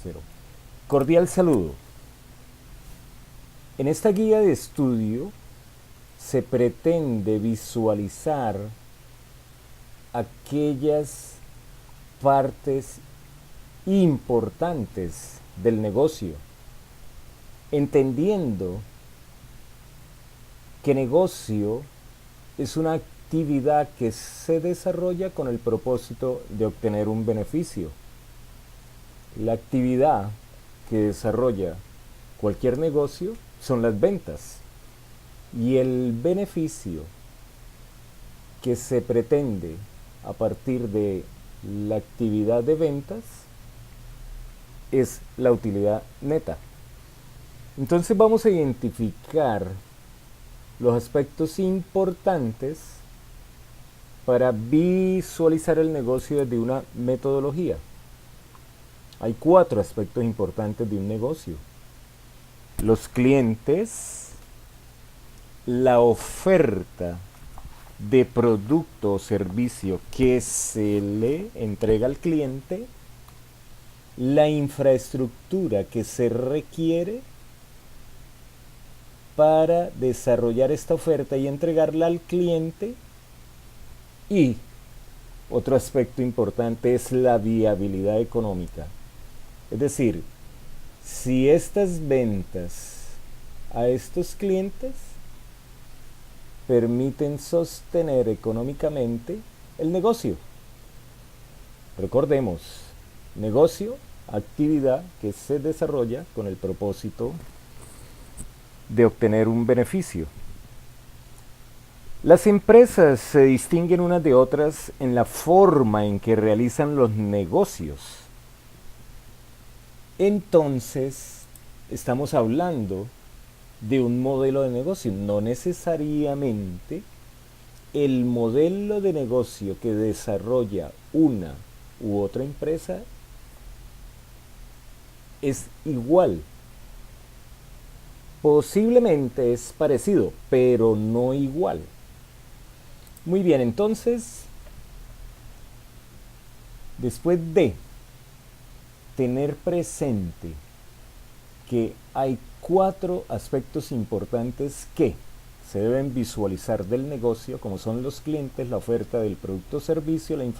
Cero. Cordial saludo. En esta guía de estudio se pretende visualizar aquellas partes importantes del negocio, entendiendo que negocio es una actividad que se desarrolla con el propósito de obtener un beneficio. La actividad que desarrolla cualquier negocio son las ventas, y el beneficio que se pretende a partir de la actividad de ventas es la utilidad neta. Entonces vamos a identificar los aspectos importantes para visualizar el negocio desde una metodología. Hay 4 aspectos importantes de un negocio: los clientes, la oferta de producto o servicio que se le entrega al cliente, la infraestructura que se requiere para desarrollar esta oferta y entregarla al cliente, y otro aspecto importante es la viabilidad económica. Es decir, si estas ventas a estos clientes permiten sostener económicamente el negocio. Recordemos, negocio, actividad que se desarrolla con el propósito de obtener un beneficio. Las empresas se distinguen unas de otras en la forma en que realizan los negocios. Entonces, estamos hablando de un modelo de negocio. No necesariamente el modelo de negocio que desarrolla una u otra empresa es igual. Posiblemente es parecido, pero no igual. Muy bien, entonces, después de tener presente que hay 4 aspectos importantes que se deben visualizar del negocio, como son los clientes, la oferta del producto o servicio, la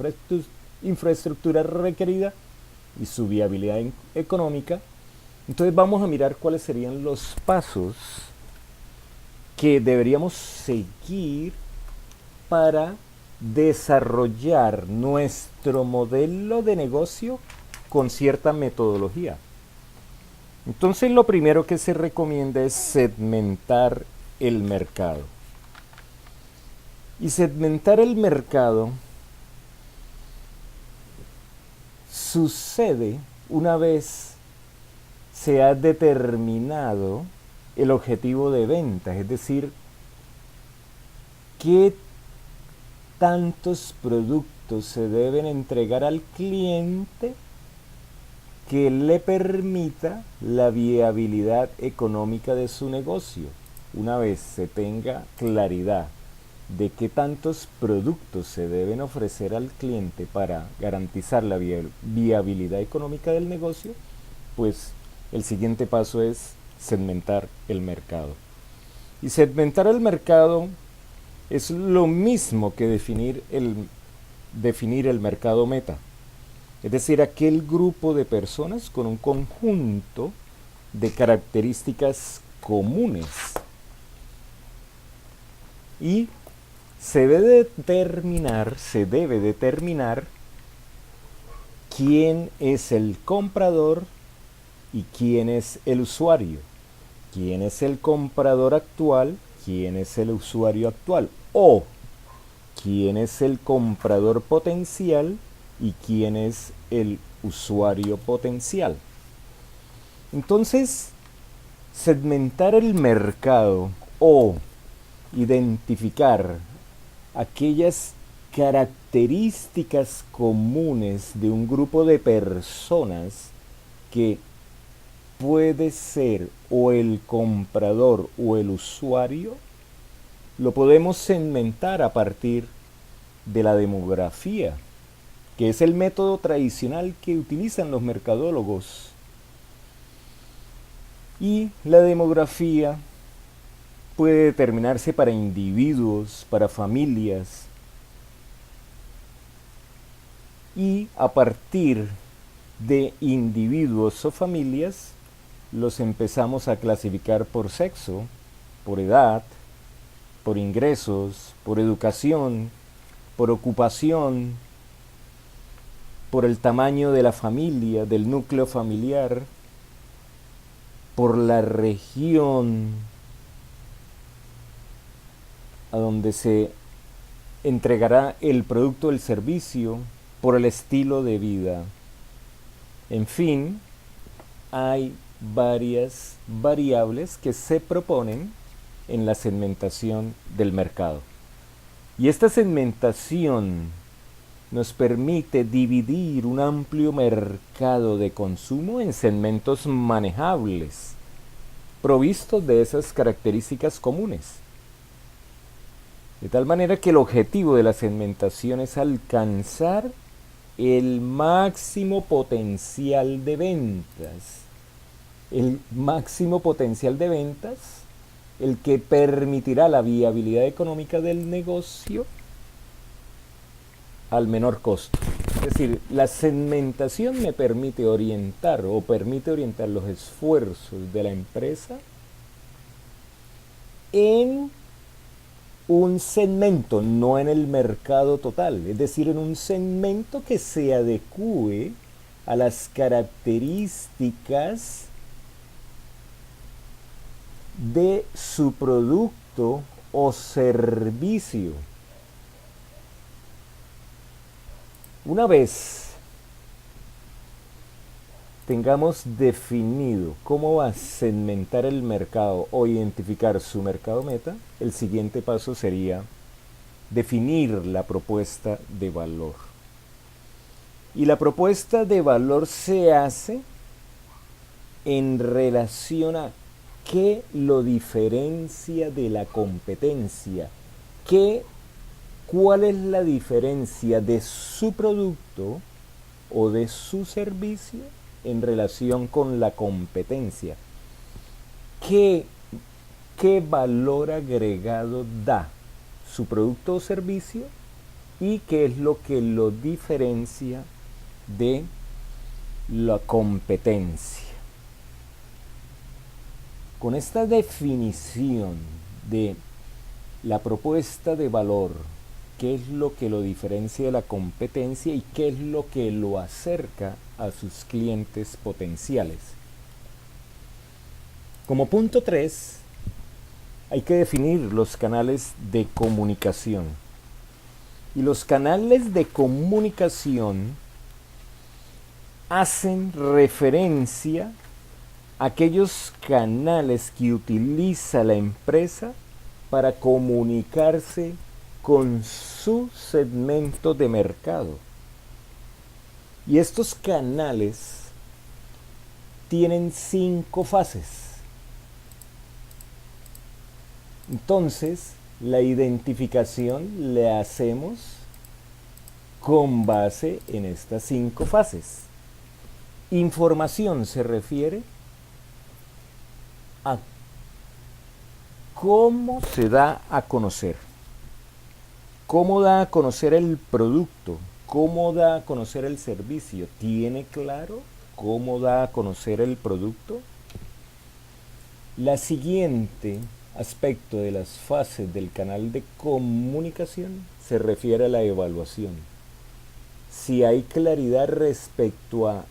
infraestructura requerida y su viabilidad económica, entonces vamos a mirar cuáles serían los pasos que deberíamos seguir para desarrollar nuestro modelo de negocio con cierta metodología. Entonces lo primero que se recomienda es segmentar el mercado. Y segmentar el mercado sucede una vez se ha determinado el objetivo de ventas, es decir, qué tantos productos se deben entregar al cliente que le permita la viabilidad económica de su negocio. Una vez se tenga claridad de qué tantos productos se deben ofrecer al cliente para garantizar la viabilidad económica del negocio, pues el siguiente paso es segmentar el mercado. Y segmentar el mercado es lo mismo que definir el mercado meta. Es decir, aquel grupo de personas con un conjunto de características comunes. Y se debe determinar quién es el comprador y quién es el usuario. ¿Quién es el comprador actual? ¿Quién es el usuario actual? O quién es el comprador potencial y quién es el usuario potencial. Entonces, segmentar el mercado o identificar aquellas características comunes de un grupo de personas que puede ser o el comprador o el usuario, lo podemos segmentar a partir de la demografía, que es el método tradicional que utilizan los mercadólogos Y la demografía puede determinarse para individuos, para familias, y a partir de individuos o familias los empezamos a clasificar por sexo, por edad, por ingresos, por educación, por ocupación, por el tamaño de la familia, del núcleo familiar, por la región a donde se entregará el producto o el servicio, por el estilo de vida. En fin, hay varias variables que se proponen en la segmentación del mercado. Y esta segmentación nos permite dividir un amplio mercado de consumo en segmentos manejables, provistos de esas características comunes. De tal manera que el objetivo de la segmentación es alcanzar el máximo potencial de ventas. El máximo potencial de ventas, el que permitirá la viabilidad económica del negocio al menor costo. Es decir, la segmentación me permite orientar o permite orientar los esfuerzos de la empresa en un segmento, no en el mercado total, es decir, en un segmento que se adecue a las características de su producto o servicio. Una vez tengamos definido cómo va a segmentar el mercado o identificar su mercado meta, el siguiente paso sería definir la propuesta de valor. Y la propuesta de valor se hace en relación a qué lo diferencia de la competencia, cuál es la diferencia de su producto o de su servicio en relación con la competencia. ¿Qué valor agregado da su producto o servicio y qué es lo que lo diferencia de la competencia? Con esta definición de la propuesta de valor, qué es lo que lo diferencia de la competencia y qué es lo que lo acerca a sus clientes potenciales. Como punto 3, hay que definir los canales de comunicación. Y los canales de comunicación hacen referencia a aquellos canales que utiliza la empresa para comunicarse con su segmento de mercado. Y estos canales tienen 5 fases. Entonces, la identificación la hacemos con base en estas 5 fases. Información se refiere a cómo se da a conocer. ¿Cómo da a conocer el producto? ¿Cómo da a conocer el servicio? ¿Tiene claro cómo da a conocer el producto? La siguiente aspecto de las fases del canal de comunicación se refiere a la evaluación. Si hay claridad respecto a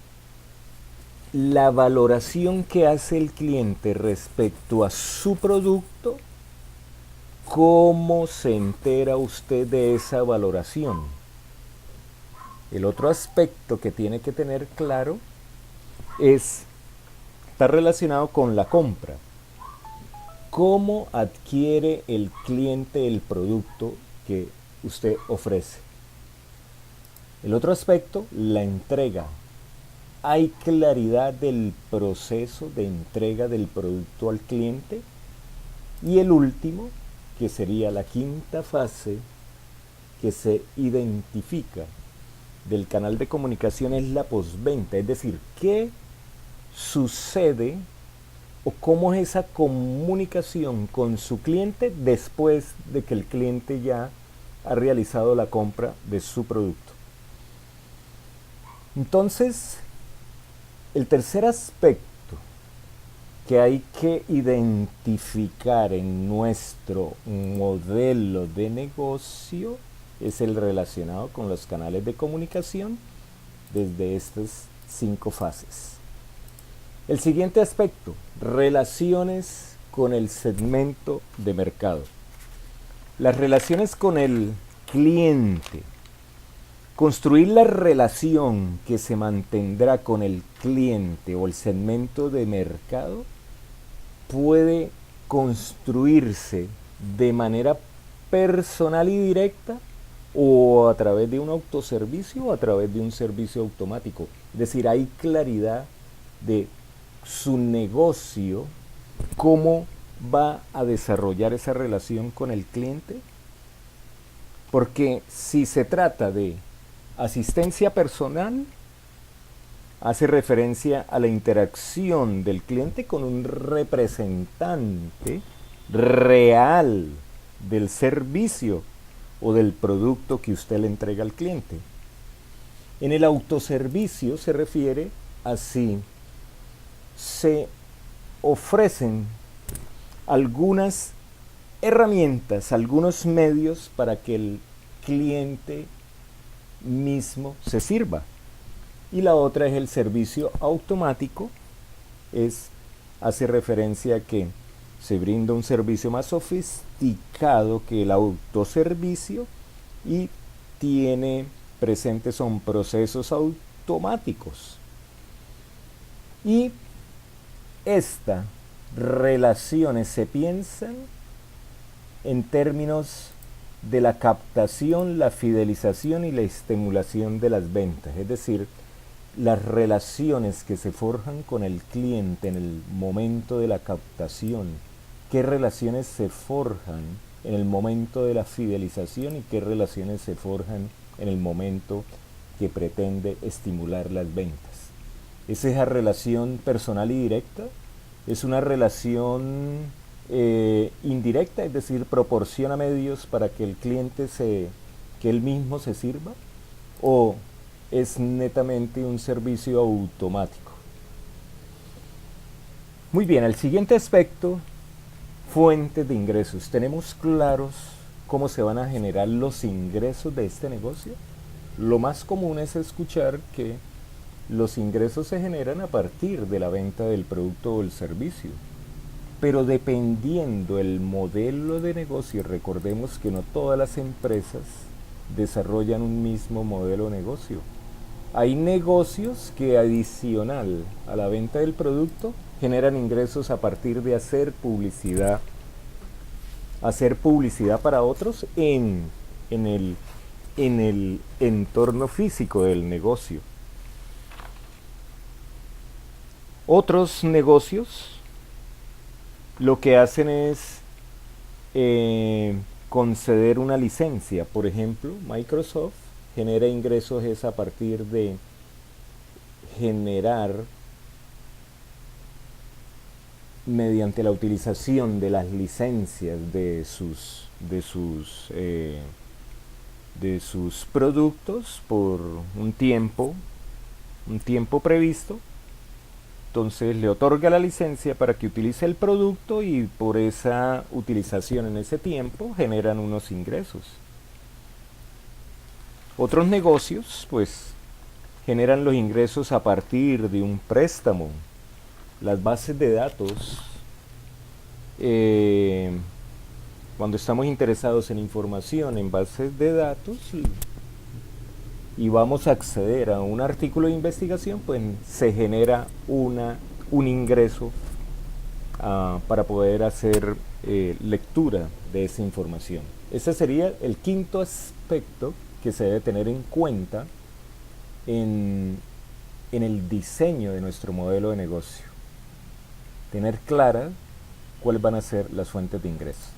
la valoración que hace el cliente respecto a su producto, ¿cómo se entera usted de esa valoración? El otro aspecto que tiene que tener claro está relacionado con la compra. ¿Cómo adquiere el cliente el producto que usted ofrece? El otro aspecto, la entrega. ¿Hay claridad del proceso de entrega del producto al cliente? Y el último, que sería la quinta fase que se identifica del canal de comunicación, es la postventa, es decir, qué sucede o cómo es esa comunicación con su cliente después de que el cliente ya ha realizado la compra de su producto. Entonces, el tercer aspecto que hay que identificar en nuestro modelo de negocio es el relacionado con los canales de comunicación desde estas 5 fases. El siguiente aspecto, relaciones con el segmento de mercado. Las relaciones con el cliente. Construir la relación que se mantendrá con el cliente o el segmento de mercado puede construirse de manera personal y directa o a través de un autoservicio o a través de un servicio automático. Es decir, hay claridad de su negocio, cómo va a desarrollar esa relación con el cliente. Porque si se trata de asistencia personal, hace referencia a la interacción del cliente con un representante real del servicio o del producto que usted le entrega al cliente. En el autoservicio se refiere a si se ofrecen algunas herramientas, algunos medios para que el cliente mismo se sirva. Y la otra es el servicio automático, hace referencia a que se brinda un servicio más sofisticado que el autoservicio y tiene presentes son procesos automáticos. Y estas relaciones se piensan en términos de la captación, la fidelización y la estimulación de las ventas, es decir, las relaciones que se forjan con el cliente en el momento de la captación, qué relaciones se forjan en el momento de la fidelización y qué relaciones se forjan en el momento que pretende estimular las ventas. ¿Es esa relación personal y directa? ¿Es una relación indirecta, es decir, proporciona medios para que el cliente que él mismo se sirva? ¿O es netamente un servicio automático? Muy bien, el siguiente aspecto, fuentes de ingresos. ¿Tenemos claros cómo se van a generar los ingresos de este negocio? Lo más común es escuchar que los ingresos se generan a partir de la venta del producto o el servicio. Pero dependiendo el modelo de negocio, recordemos que no todas las empresas desarrollan un mismo modelo de negocio. Hay negocios que adicional a la venta del producto generan ingresos a partir de hacer publicidad para otros en el entorno físico del negocio. Otros negocios lo que hacen es conceder una licencia. Por ejemplo, Microsoft genera ingresos es a partir de generar, mediante la utilización de las licencias de sus productos por un tiempo previsto. Entonces le otorga la licencia para que utilice el producto y por esa utilización en ese tiempo generan unos ingresos. Otros negocios pues generan los ingresos a partir de un préstamo. Las bases de datos, cuando estamos interesados en información en bases de datos y vamos a acceder a un artículo de investigación, pues se genera un ingreso para poder hacer lectura de esa información. Ese sería el quinto aspecto que se debe tener en cuenta en el diseño de nuestro modelo de negocio. Tener clara cuáles van a ser las fuentes de ingreso.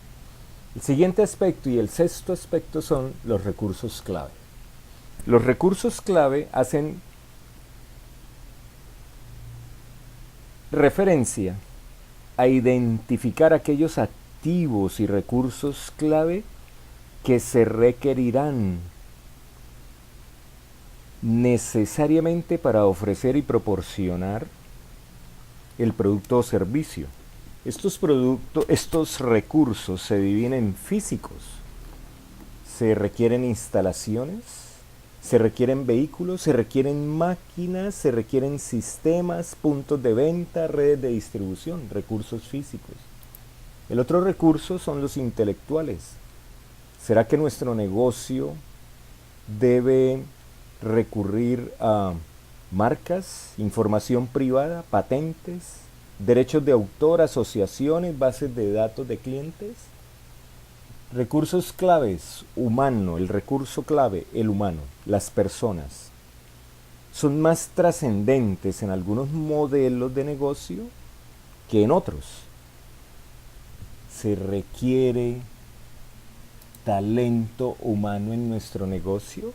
El siguiente aspecto y el sexto aspecto son los recursos clave. Los recursos clave hacen referencia a identificar aquellos activos y recursos clave que se requerirán necesariamente para ofrecer y proporcionar el producto o servicio. Estos recursos se dividen en físicos. Se requieren instalaciones, se requieren vehículos, se requieren máquinas, se requieren sistemas, puntos de venta, redes de distribución, recursos físicos. El otro recurso son los intelectuales. ¿Será que nuestro negocio debe recurrir a marcas, información privada, patentes, derechos de autor, asociaciones, bases de datos de clientes? Recursos claves, humano, el recurso clave, el humano, las personas, son más trascendentes en algunos modelos de negocio que en otros. Se requiere talento humano en nuestro negocio.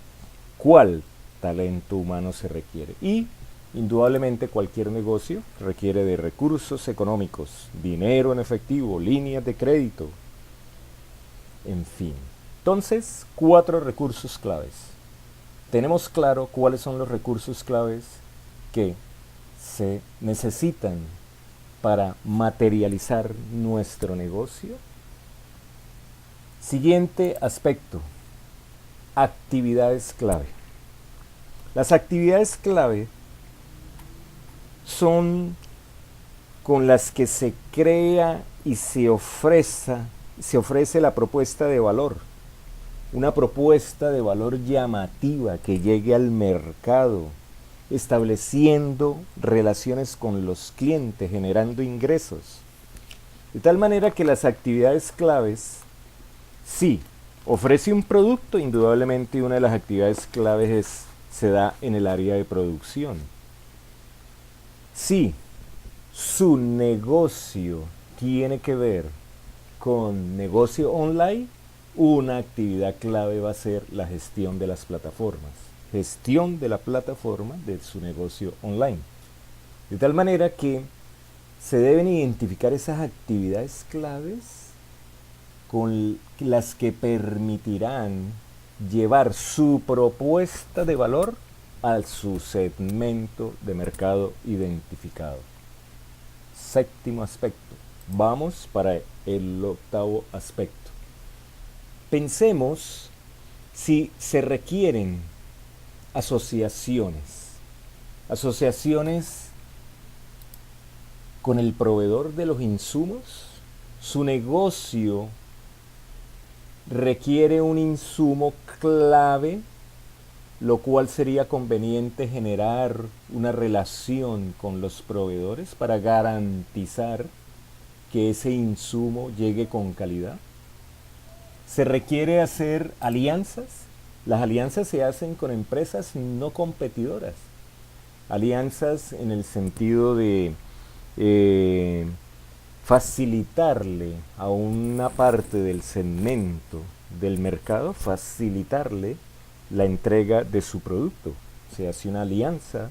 ¿Cuál talento humano se requiere? Y indudablemente cualquier negocio requiere de recursos económicos, dinero en efectivo, líneas de crédito, en fin. Entonces, 4 recursos claves. Tenemos claro cuáles son los recursos claves que se necesitan para materializar nuestro negocio. Siguiente aspecto, actividades clave. Las actividades clave son con las que se crea y se ofrece la propuesta de valor. Una propuesta de valor llamativa que llegue al mercado, estableciendo relaciones con los clientes, generando ingresos. De tal manera que las actividades claves, sí, ofrece un producto, indudablemente una de las actividades claves se da en el área de producción. Sí, su negocio tiene que ver con negocio online, una actividad clave va a ser la gestión de las plataformas, gestión de la plataforma de su negocio online. De tal manera que se deben identificar esas actividades claves con las que permitirán llevar su propuesta de valor a su segmento de mercado identificado. Séptimo aspecto. Vamos para el octavo aspecto. Pensemos si se requieren asociaciones con el proveedor de los insumos. Su negocio requiere un insumo clave, lo cual sería conveniente generar una relación con los proveedores para garantizar que ese insumo llegue con calidad. Se requiere hacer alianzas. Las alianzas se hacen con empresas no competidoras. Alianzas en el sentido de facilitarle a una parte del segmento del mercado, facilitarle la entrega de su producto. Se hace una alianza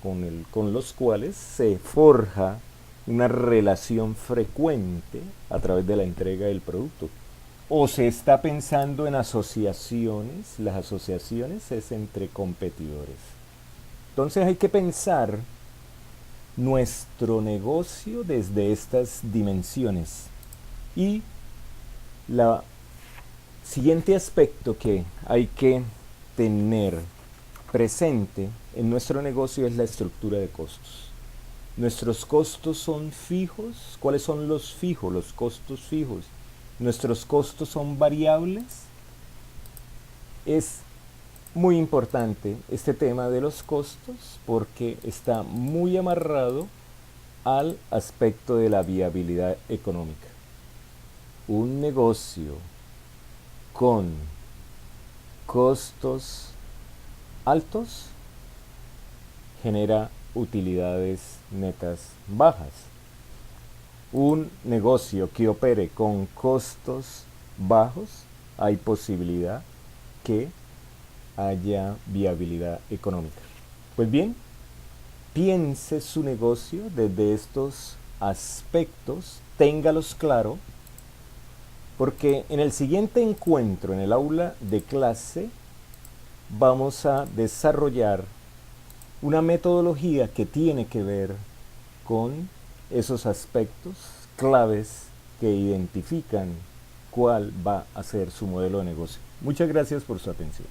con los cuales se forja una relación frecuente a través de la entrega del producto. O se está pensando en asociaciones, las asociaciones es entre competidores. Entonces hay que pensar nuestro negocio desde estas dimensiones. Y la siguiente aspecto que hay que tener presente en nuestro negocio es la estructura de costos. Nuestros costos son fijos. ¿Cuáles son los fijos? Los costos fijos. Nuestros costos son variables. Es muy importante este tema de los costos porque está muy amarrado al aspecto de la viabilidad económica. Un negocio con costos altos genera utilidades netas bajas. Un negocio que opere con costos bajos, hay posibilidad que haya viabilidad económica. Pues bien, piense su negocio desde estos aspectos, téngalos claro, porque en el siguiente encuentro, en el aula de clase, vamos a desarrollar una metodología que tiene que ver con esos aspectos claves que identifican cuál va a ser su modelo de negocio. Muchas gracias por su atención.